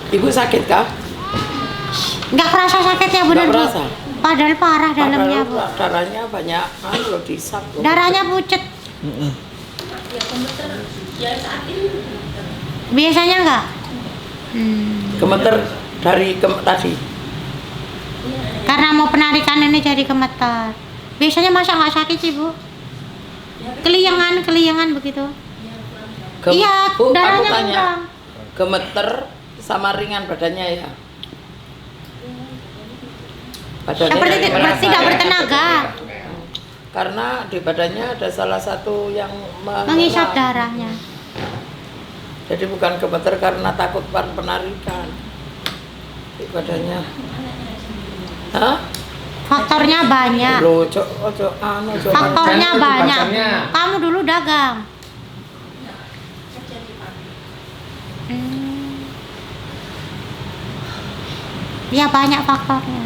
Ibu sakit kah? Nggak kerasa sakitnya bener Bu. Nggak kerasa? Padahal parah dalamnya Bu. Darahnya banyak, kalau disap. Darahnya pucet. Biasanya nggak? Gemeter dari tadi. Karena mau penarikan ini jadi gemetar. Biasanya masa nggak sakit sih Bu? Keliangan begitu. Iya, Bu, darahnya aku tanya, kurang. gemeter sama ringan badannya ya? Badannya Seperti yang tidak bertenaga. Karena di badannya ada salah satu yang Mengisap darahnya. Jadi bukan gemeter karena takut penarikan. Di badannya. Hah? Faktornya banyak. Loh, Faktornya banyak. Kamu dulu dagang. Ya banyak faktornya.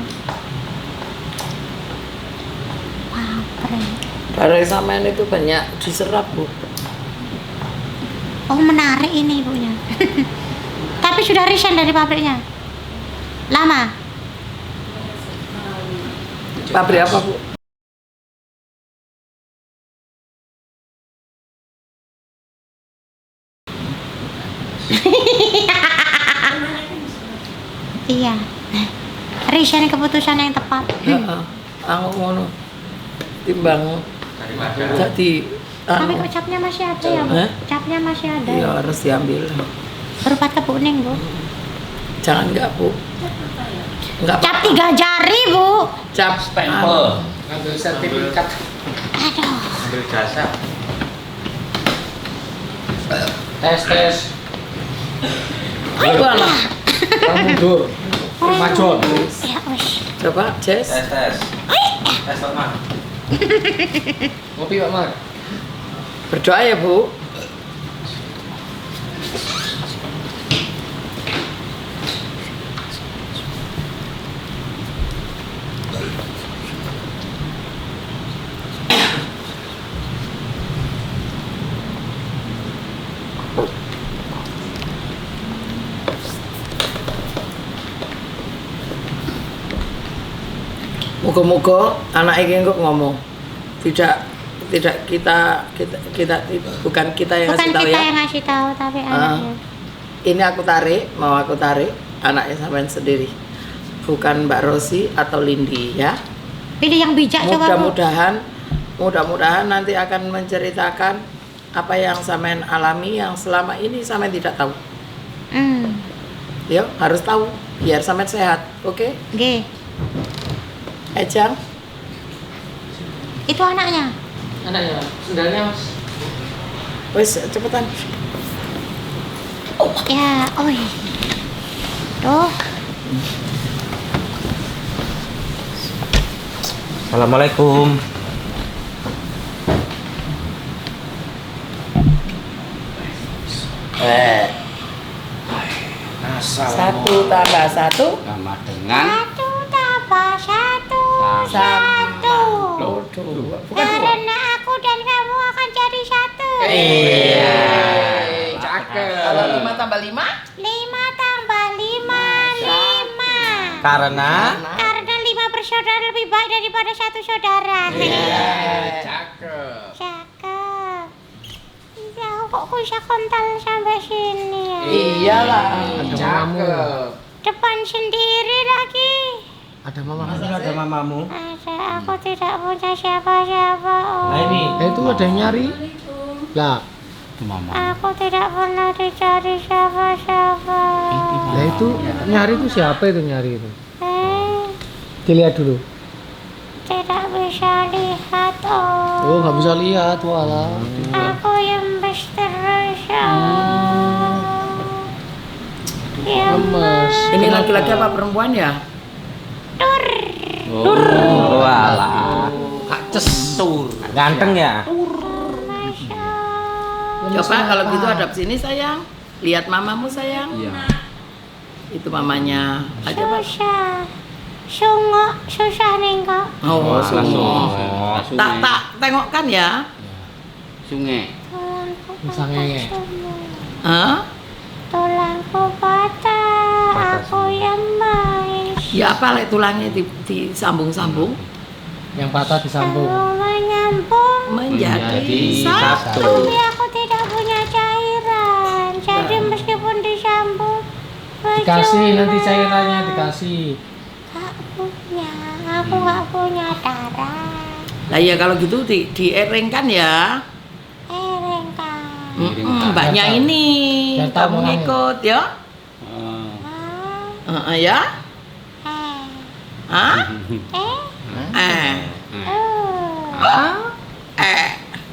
Wah, keren. Darah sampean itu banyak diserap, Bu. Oh, menarik ini ibunya. Tapi sudah resign dari pabriknya. Lama. Pabrik apa, Bu? Iya. Resign keputusan yang tepat. Heeh. Aku ngono. Timbang jadi Tapi kok capnya masih ada ya, Bu? Capnya masih ada. Iya, harus diambil. Berupat ke kuning, Bu. Jangan enggak, Bu. Enggak Cap 3 jari, Bu. cap Stempel. Ngambil sertifikat. Aduh. Ambil jasa. Tes. Ayo anak. Kamu mundur. Majon. Ya, wes. Coba, Jess. Tes. Tes, Pak Mar. Ngopi, Pak Mar. Berdoa ya, Bu. Moga-moga anak ini kok ngomong tidak kita bukan kita yang Bukan ngasih tahu kita ya. yang ngasih tahu, tapi anaknya. Ini aku tarik anaknya sampean sendiri, bukan Mbak Rosi atau Lindi ya. Pilih yang bijak coba, Bu. Mudah-mudahan nanti akan menceritakan apa yang sampean alami yang selama ini sampean tidak tahu. Yuk, harus tahu biar sampean sehat, oke? G. Ejang, Itu anaknya. Anaknya, sendalnya, Mas. wes cepetan. Ya, oi. Tuh. Assalamualaikum. Satu tambah satu Sama dengan Satu tambah satu. sama dua. Bukan dua. Karena aku dan kamu akan jadi satu. Iya. Cakep. Kalau 5 tambah 5? 5 tambah 5, 5. Karena Karena 5 bersaudara lebih baik daripada satu saudara. cakep. Cakep. Ya, kok bisa kontal sampai sini ya? Iyalah. Cakep. Depan sendiri lagi. Ada mamamu. Masa aku tidak punya siapa-siapa. Oh. Nah ini. Itu ada yang nyari. Lah, Itu mama. Aku tidak pernah dicari siapa-siapa. lah itu nyari itu siapa itu nyari itu? Eh, Dilihat dulu. tidak bisa lihat. Oh, nggak bisa lihat, walah. Aku yang misterius. Ya, Lemes. Ini laki-laki apa perempuan ya? Walah. Kak Cesur. Ganteng ya? Coba kalau gitu hadap sini sayang. Lihat mamamu sayang. Iya. Itu mamanya. Aja Pak. susah nih kak. Oh, Langsung. Tak tengokkan ya. Sungai. Tulangku Misalnya ya. Hah? Tulangku patah. Ya apa lek tulangnya disambung-sambung Yang patah disambung. Sambung menyambung. menjadi satu. Tapi aku tidak punya cairan. Jadi meskipun disambung Dikasih nanti percuma. cairannya dikasih. Gak punya. Aku gak punya darah. Lah ya kalau gitu dieringkan ya. Rengkan. Mbaknya Biar tahu. ini Biar tahu kamu orangnya. ngikut ya. Ya. Hah?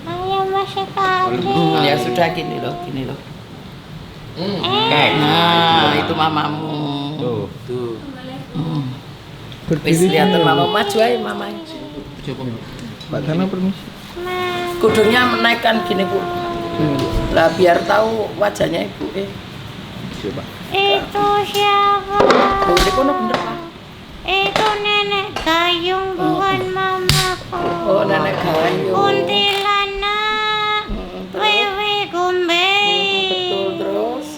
Ayam masih kali. Ya sudah gini loh. Kayak. Nah, itu mamamu. Tuh. Wis Berdiri. lihat mama maju aja mama. Mbak Dana permisi. Kudunya menaikkan gini Bu. Lah biar tahu wajahnya Ibu. Coba. Itu siapa? Loh, di kono bener Pak. Itu nenek gayung bukan mamaku. Oh, nenek gayung. Kuntilanak. Terus? Wewe gombe. Betul terus.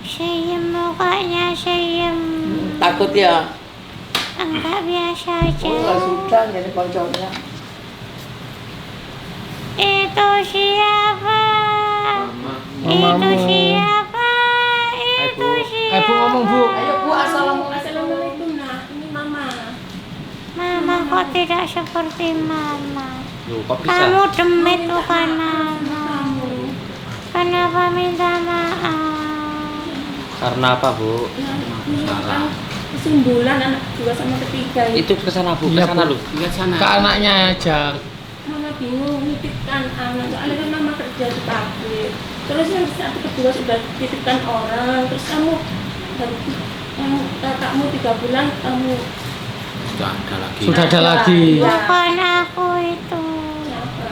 Seyem mukanya seyem. Takut ya? Enggak biasa aja. Oh, lah sudah jadi konconya. Itu siapa? Itu Mamamu. siapa? Itu siapa? Bu ngomong Bu. Ayo Bu, assalamualaikum. Assalamualaikum nak, ini mama. Mama kok tidak seperti mama? Loh, kok bisa? Kamu demit bukan mama. Kenapa minta maaf? Karena apa, Bu? Kan kesimbulan anak kedua sama ketiga Itu ke sana, Bu. Ke Iya, sana Bu. lu. Ke sana. Ke anaknya aja. Mama bingung nitipkan anak, soalnya kan mama kerja di pabrik. Terus yang saat kedua sudah titipkan orang, terus kamu kakakmu 3 bulan kamu Sudah ada lagi. Bukan aku itu. siapa?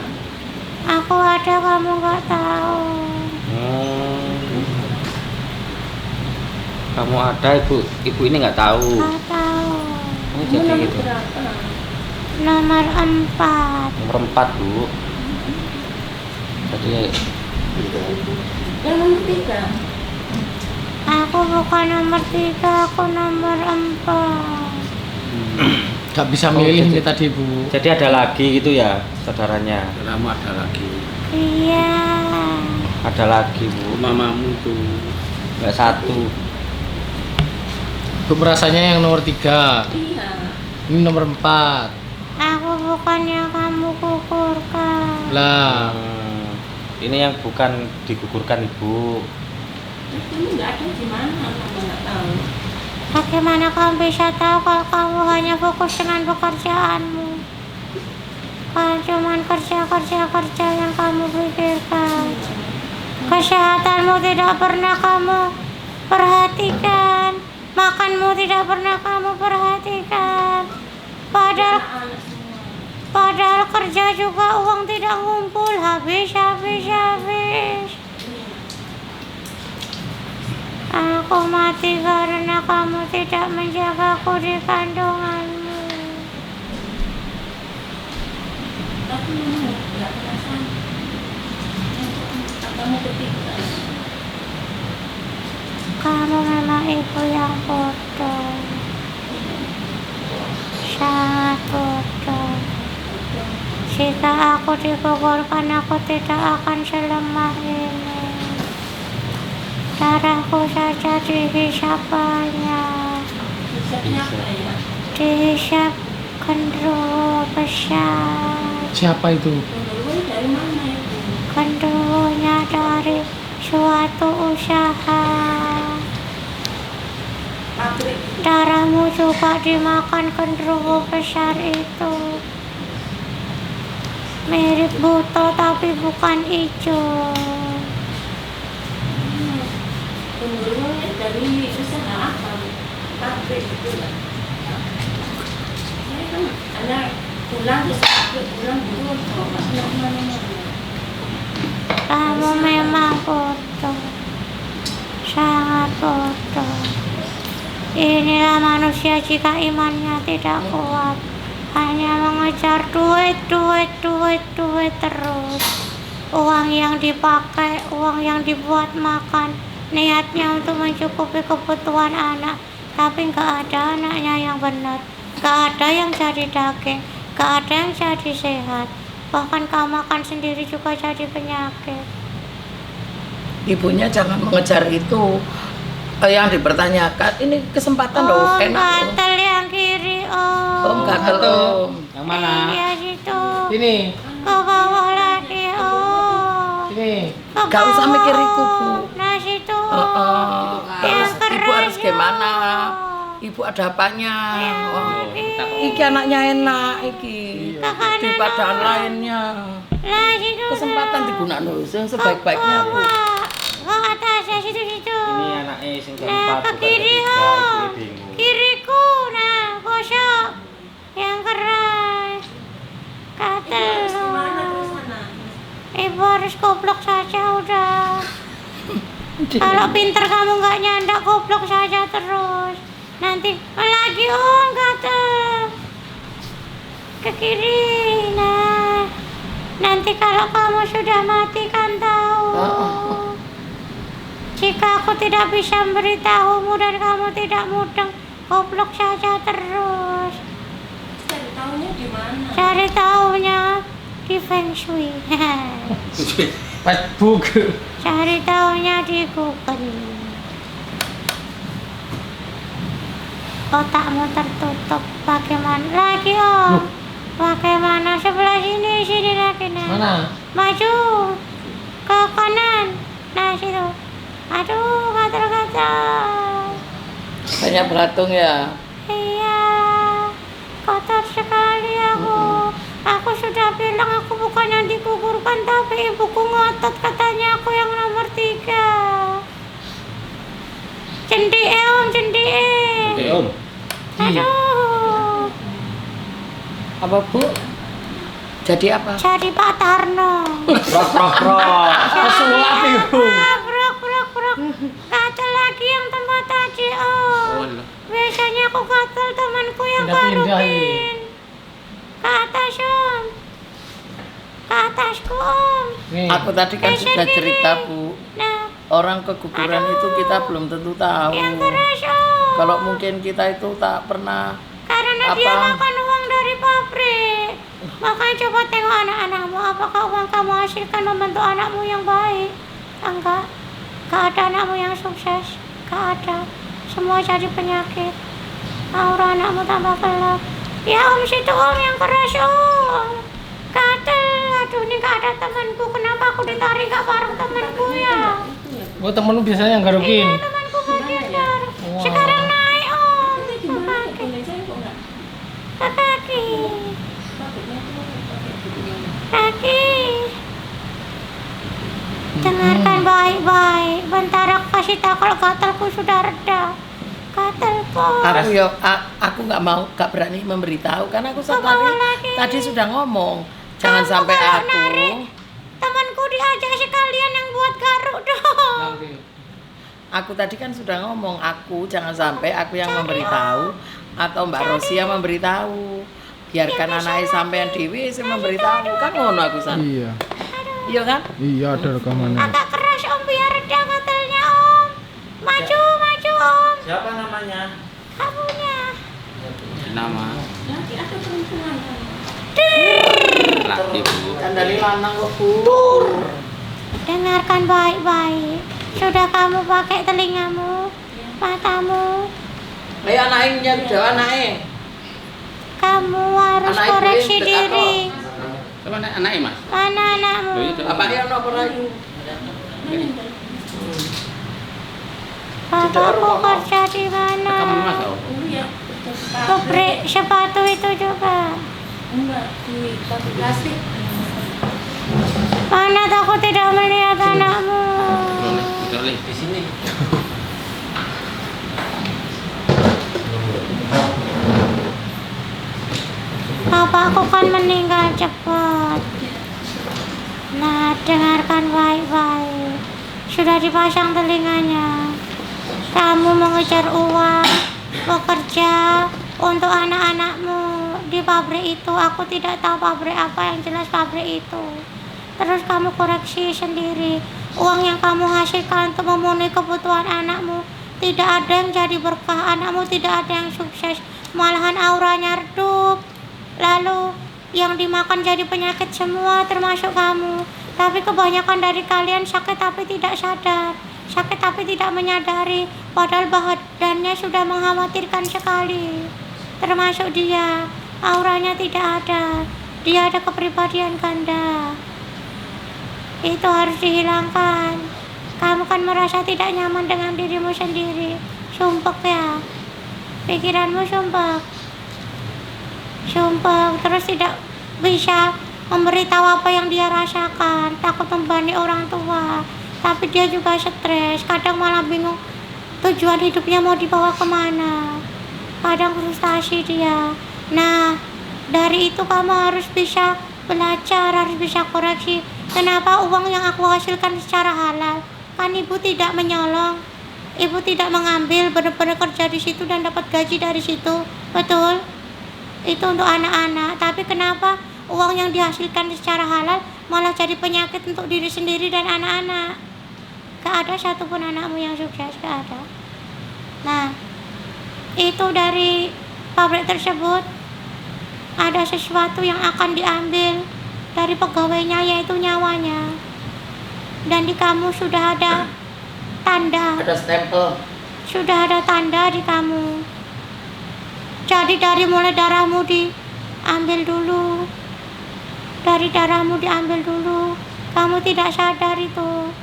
Aku ada kamu nggak tahu. Kamu ada, ibu ini nggak tahu. Nggak tahu. Oh, Kamu jadi nomor gitu. berapa? Nomor 4. Nomor 4, Bu. Jadi Yang nomor 3. Aku bukan nomor 3, aku nomor 4. Gak bisa Oh, milih jadi- nih tadi Bu. jadi ada lagi gitu ya, saudaranya. Kamu ada lagi. Iya. Ada lagi, Bu. Mamamu tuh. Nggak satu. Bu merasanya yang nomor 3. Iya. Ini nomor 4. Aku bukan yang kamu kukurkan. Lah, Ini yang bukan digugurkan, Ibu. Ini nggak ada di mana, mama nggak tahu. Bagaimana kamu bisa tahu kalau kamu hanya fokus dengan pekerjaanmu? Kalau cuma kerja yang kamu pikirkan. Kesehatanmu tidak pernah kamu perhatikan. Makanmu tidak pernah kamu perhatikan. Padahal kerja juga uang tidak ngumpul, habis. Aku mati karena kamu tidak menjagaku di kandunganmu. Tapi mama nggak perasaan. Kamu ketiga. Kamu memang ibu yang bodoh. Sangat bodoh. Jika aku digugurkan, aku tidak akan selemah ini. Darahku saja dihisap banyak. Hisapnya apa ya? Dihisap genderuwo besar. siapa itu? Menurut dari mana itu? Genderuwonya dari suatu usaha. Pabrik. Darahmu juga dimakan genderuwo besar itu. Mirip buto tapi bukan hijau. Menurutnya dari usaha apa? Pabrik itu ya. Saya kan ada pulang terus pabrik pulang dulu, oh masih mana-mana. Kamu memang bodoh. Sangat bodoh. Inilah manusia jika imannya tidak kuat. Hanya mengejar duit terus. Uang yang dipakai, uang yang dibuat makan. Niatnya untuk mencukupi kebutuhan anak. Tapi nggak ada anaknya yang benar. Nggak ada yang jadi daging. Nggak ada yang jadi sehat. Bahkan kamu makan sendiri juga jadi penyakit. Ibunya jangan mengejar itu. Yang dipertanyakan ini kesempatan loh, enak loh. Gatel yang kiri, Om. Om gatel Om. Yang mana? Iya situ. Ini, Ke bawah lagi, Om. ini. Ke Gak usah bawah, mikir Om. itu, Bu. Nah situ. Terus Yang ibu harus keras, gimana? Om. Ibu ada apanya? Yang Wah, lagi. iki anaknya enak iki. Ke kanan, Daripada Om. lainnya. Nah situ. Kesempatan digunakan loh, yang sebaik-baiknya Bu. Ke atas ya situ. Ini anaknya sing Nah, keempat, ke bukan kiri, ketiga, Om. ibunya bingung. Kiriku, nah, gosok. Yang keras. Gatel, Gimana Om. terus sana? Ibu harus goblok saja udah. Kalau pinter kamu nggak nyandak, goblok saja terus. Nanti lagi, Om, gatel. Ke kiri, nah. Nanti kalau kamu sudah mati kan tahu. Jika aku tidak bisa memberitahumu dan kamu tidak mudeng, goblok saja terus. Cari tahunya di mana? Cari tahunya di Feng Shui. Facebook. Cari tahunya di Google. Otakmu tertutup. Bagaimana lagi, Om? Bagaimana? Sebelah sini lagi, nah. Mana? Maju ke kanan. Nah, situ. Aduh, gatal-gatal. Banyak belatung ya. Iya, kotor sekali aku. Aku sudah bilang aku bukan yang digugurkan, tapi ibuku ngotot katanya aku yang nomor 3. Cendik, Om, cendik. Oke, Om. Aduh, Apa Bu? Jadi apa? jadi Pak Tarno. Prok. Pesulap itu. Brok. Gatal lagi yang tempat tadi, Om. Biasanya aku gatal temanku yang Pindah-pindah baru ini. pin. Ke atas, Om. Ke atasku, Om. Nih. Aku tadi kan Geser sudah kiri. cerita Bu. Nah, Orang keguguran itu kita belum tentu tahu. yang keras, Om. Kalau mungkin kita itu tak pernah Karena apa? dia makan uang dari pabrik. Makanya coba tengok anak-anakmu. Apakah uang kamu hasilkan membentuk anakmu yang baik? Enggak. Gak ada anakmu yang sukses. Gak ada. Semua jadi penyakit. Aura anakmu tambah gelap. Ya, Om, situ, Om, yang keras, Om. Gatel. Aduh, ini gak ada temanku. Kenapa aku ditarik gak bareng temanku ya? Oh, temen lu biasanya yang garukin. Iya, temanku gak diajar. Sekarang naik, Om. Ke kaki. Indonesia kok enggak? Ke kaki. Pabriknya tuh pakai bukunya. Kaki. Dengarkan baik-baik. Bentar aku kasih tahu kalau gatalku sudah reda. Gatalku. aku nggak berani memberitahu karena aku Ke bawah tadi lagi. tadi sudah ngomong jangan Kamu sampai kalau aku narik, temanku diajak sekalian yang buat garuk dong. aku tadi kan sudah ngomong aku jangan sampai aku yang memberitahu atau Mbak Rosi yang memberitahu biarkan anaknya sampean dewi sih memberitahu kan ngono aku san Iya. iya kan Iya, ada rekamannya. Agak keras, Om, biar reda gatalnya, Om. Maju, Om. Siapa namanya? Kamunya. Nama Lagi ada perempuan. laki Bu. kan dari lanang kok Bu Dengarkan baik-baik. Sudah kamu pakai telingamu, matamu. ayo anaknya jauh anaknya Kamu harus Anak ibu koreksi yang dekat diri. Siapa anaknya, Mas? Mana anakmu? Oh, itu. apa yang nomor lagi Bapakku kerja di mana? Kamu Mas, oh. Iya. Pabrik sepatu itu juga. Enggak, di pabrik plastik. Mana aku tidak melihat anakmu? Boleh di sini. Bapakku kan meninggal cepat. Nah, dengarkan baik-baik. Sudah dipasang telinganya. Kamu mengejar uang, bekerja untuk anak-anakmu di pabrik itu. Aku tidak tahu pabrik apa, yang jelas pabrik itu. Terus kamu koreksi sendiri. Uang yang kamu hasilkan untuk memenuhi kebutuhan anakmu Tidak ada yang jadi berkah, anakmu tidak ada yang sukses, malahan auranya redup. Lalu yang dimakan jadi penyakit semua termasuk kamu. Tapi kebanyakan dari kalian sakit tapi tidak sadar, sakit tapi tidak menyadari, padahal badannya sudah mengkhawatirkan sekali. Termasuk dia, auranya tidak ada, dia ada kepribadian ganda. Itu harus dihilangkan. Kamu kan merasa tidak nyaman dengan dirimu sendiri. Sumpek ya, pikiranmu sumpek, terus tidak bisa memberitahu apa yang dia rasakan, takut membebani orang tua, tapi dia juga stres, kadang malah bingung tujuan hidupnya mau dibawa kemana, kadang frustasi dia. Nah, dari itu kamu harus bisa belajar, harus bisa koreksi. Kenapa uang yang aku hasilkan secara halal? Kan ibu tidak menyolong, ibu tidak mengambil, benar-benar kerja di situ dan dapat gaji dari situ, betul? Itu untuk anak-anak. Tapi kenapa uang yang dihasilkan secara halal malah jadi penyakit untuk diri sendiri dan anak-anak? Gak ada satupun anakmu yang sukses, gak ada. Nah, itu dari pabrik tersebut ada sesuatu yang akan diambil dari pegawainya, yaitu nyawanya. Dan di kamu sudah ada tanda, Ada stempel. sudah ada tanda di kamu. Jadi dari mulai darahmu diambil dulu, dari darahmu diambil dulu. Kamu tidak sadar itu.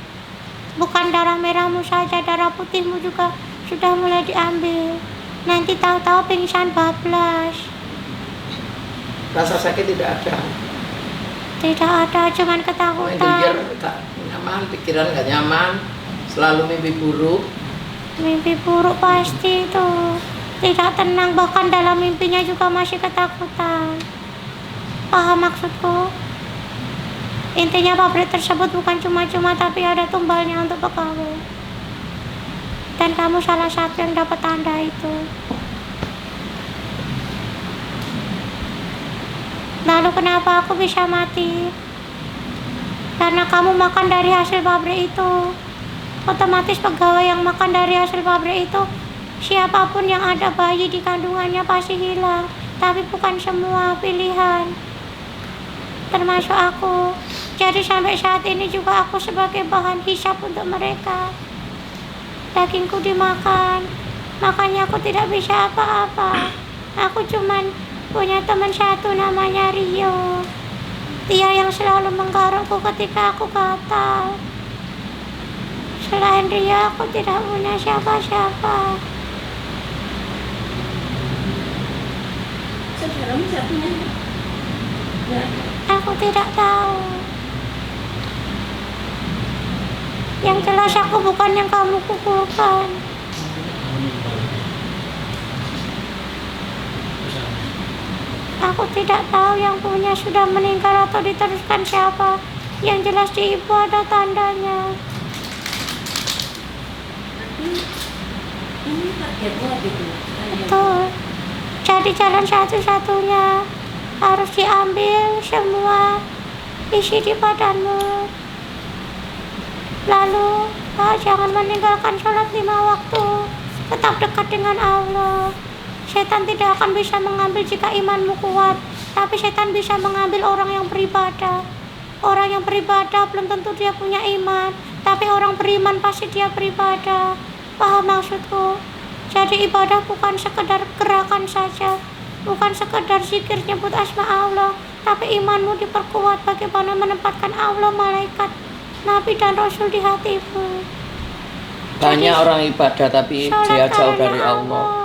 Bukan darah merahmu saja, darah putihmu juga sudah mulai diambil. Nanti tahu-tahu pingsan bablas. Rasa sakit tidak ada. Tidak ada, cuman Pikir ketakutan. tak nyaman, pikiran nggak nyaman, selalu mimpi buruk. Mimpi buruk pasti itu. Tidak tenang, bahkan dalam mimpinya juga masih ketakutan. Paham maksudku? Intinya pabrik tersebut bukan cuma-cuma, tapi ada tumbalnya untuk pegawai. Dan kamu salah satu yang dapat tanda itu. Lalu kenapa aku bisa mati? Karena kamu makan dari hasil pabrik itu. Otomatis pegawai yang makan dari hasil pabrik itu, siapapun yang ada bayi di kandungannya pasti hilang. Tapi bukan semua pilihan, termasuk aku. Jadi sampai saat ini juga aku sebagai bahan hisap untuk mereka. Dagingku dimakan, makanya aku tidak bisa apa-apa. Aku cuman punya teman satu namanya Rio. Dia yang selalu menggarukku ketika aku gatal. Selain Rio, aku tidak punya siapa-siapa. Saudaramu satunya? Ya. Aku tidak tahu. Yang jelas aku bukan yang kamu kukulkan. Aku tidak tahu yang punya sudah meninggal atau diteruskan siapa. Yang jelas di ibu ada tandanya. Ini targetmu gitu. Betul. Jadi jalan satu-satunya harus diambil semua isi di badanmu. Lalu jangan meninggalkan sholat 5 waktu. Tetap dekat dengan Allah. Setan tidak akan bisa mengambil jika imanmu kuat, tapi setan bisa mengambil orang yang beribadah. Orang yang beribadah belum tentu dia punya iman, tapi orang beriman pasti dia beribadah. Paham maksudku? Jadi ibadah bukan sekedar gerakan saja, bukan sekedar zikir nyebut asma Allah, tapi imanmu diperkuat bagaimana menempatkan Allah, malaikat, Nabi dan Rasul di hatimu. Banyak orang ibadah tapi dia jauh dari Allah.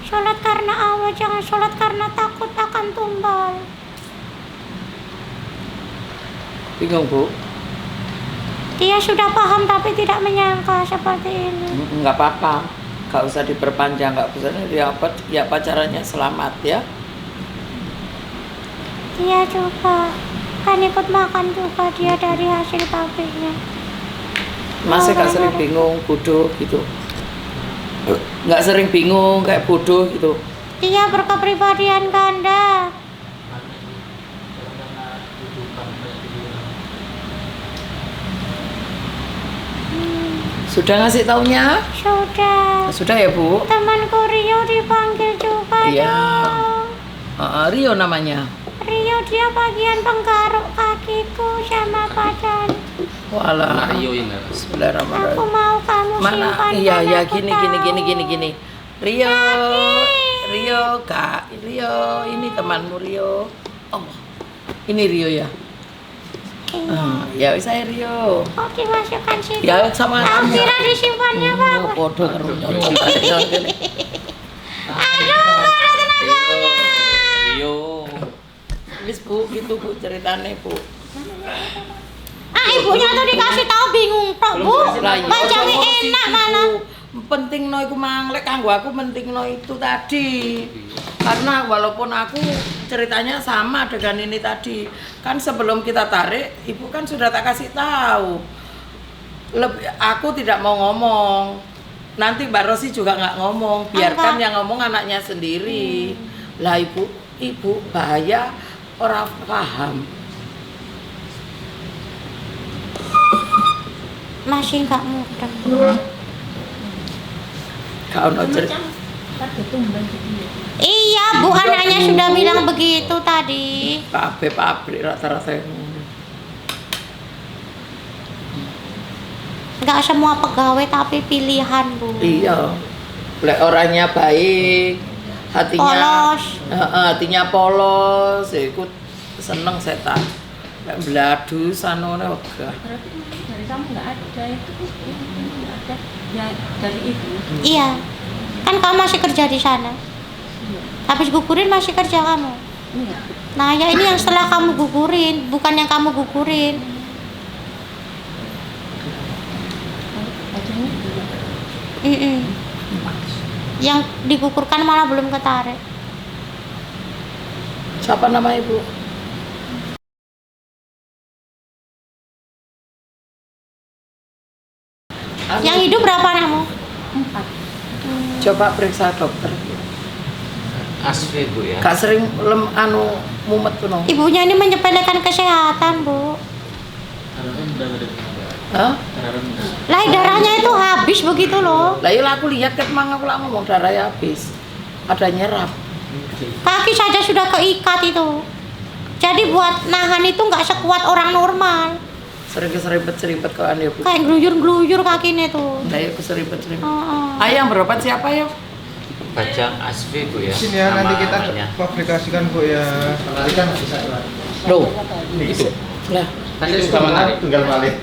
Sholat karena Allah, jangan sholat karena takut akan tumbal. Bingung, Bu? Dia sudah paham tapi tidak menyangka seperti ini. Nggak apa-apa, nggak usah diperpanjang, nggak usah ya pacarannya selamat ya. Dia juga kan ikut makan juga dia dari hasil pabriknya. Masih nggak sering bingung, bodoh gitu. Nggak sering bingung kayak bodoh gitu. Dia berkepribadian ganda. Sudah ngasih taunya? Sudah. Sudah ya Bu? Temanku Rio dipanggil juga Iya. dong. Rio namanya. Rio dia bagian penggaruk kakiku sama badan. Walah. Mario yang nggak. Aku Bismillahirrahmanirrahim. mau kamu Mana? simpan. Iya dan ya aku gini tahu. Rio, Rio Kak, Rio ini temanmu Rio. Oh, ini Rio ya. Ya saya Rio. Oh dimasukkan situ. Ya sama Aku kamu. kira disimpannya Pak. Podo karo nyonci. Rio. Wis Bu, gitu Bu ceritane Bu. Ibunya tuh dikasih tahu bingung tok Bu. Lah iya, Bacanya ojo ngurusi enak ibu. malah. Pentingno iku mang lek kanggo aku pentingno itu tadi. Karena walaupun aku ceritanya sama dengan ini tadi, kan sebelum kita tarik, ibu kan sudah tak kasih tahu. Aku tidak mau ngomong. Nanti Mbak Rosi juga nggak ngomong, biarkan Enggak. yang ngomong anaknya sendiri. Lah ibu bahaya orang paham. Masih nggak mudah. Kau no cerita. Macam pada tumban gitu ya. Iya Bu, anaknya sudah bilang begitu tadi. Kabeh pabrik rata-rata yang ngono. Nggak semua pegawai tapi pilihan Bu. Iya. Lek orangnya baik, hatinya Polos. hatinya polos, ya ikut seneng setan. Lek bladu sanone wegah. Berarti dari kamu nggak ada itu, nggak ada. Ya dari ibu. Iya. Kan kamu masih kerja di sana. Habis gugurin masih kerja kamu. Iya. Nah ya ini yang setelah kamu gugurin, bukan yang kamu gugurin. Bacanya juga. Yang digugurkan malah belum ketarik. Siapa nama ibu? Yang hidup berapa anakmu? 4. Coba periksa dokter. Asli Bu ya. Gak sering mumet tuh no. Ibunya ini menyepelekan kesehatan Bu. Hah? Lah darahnya itu habis begitu loh. Lah iya aku lihat kan mang aku lah ngomong darahnya habis. Ada nyerap. Kaki saja sudah keikat itu. Jadi buat nahan itu nggak sekuat orang normal. Sering keserempet kan ya Bu. Kayak gluyur-gluyur kakinya tuh. Lah iya keserempet. Oh. Ayah yang berobat siapa ya? Bajang Asfi Bu ya. Sini ya, Nama nanti kita namanya. publikasikan Bu ya. Nanti kan Loh, Itu. lah Tadi sudah menarik. tinggal balik.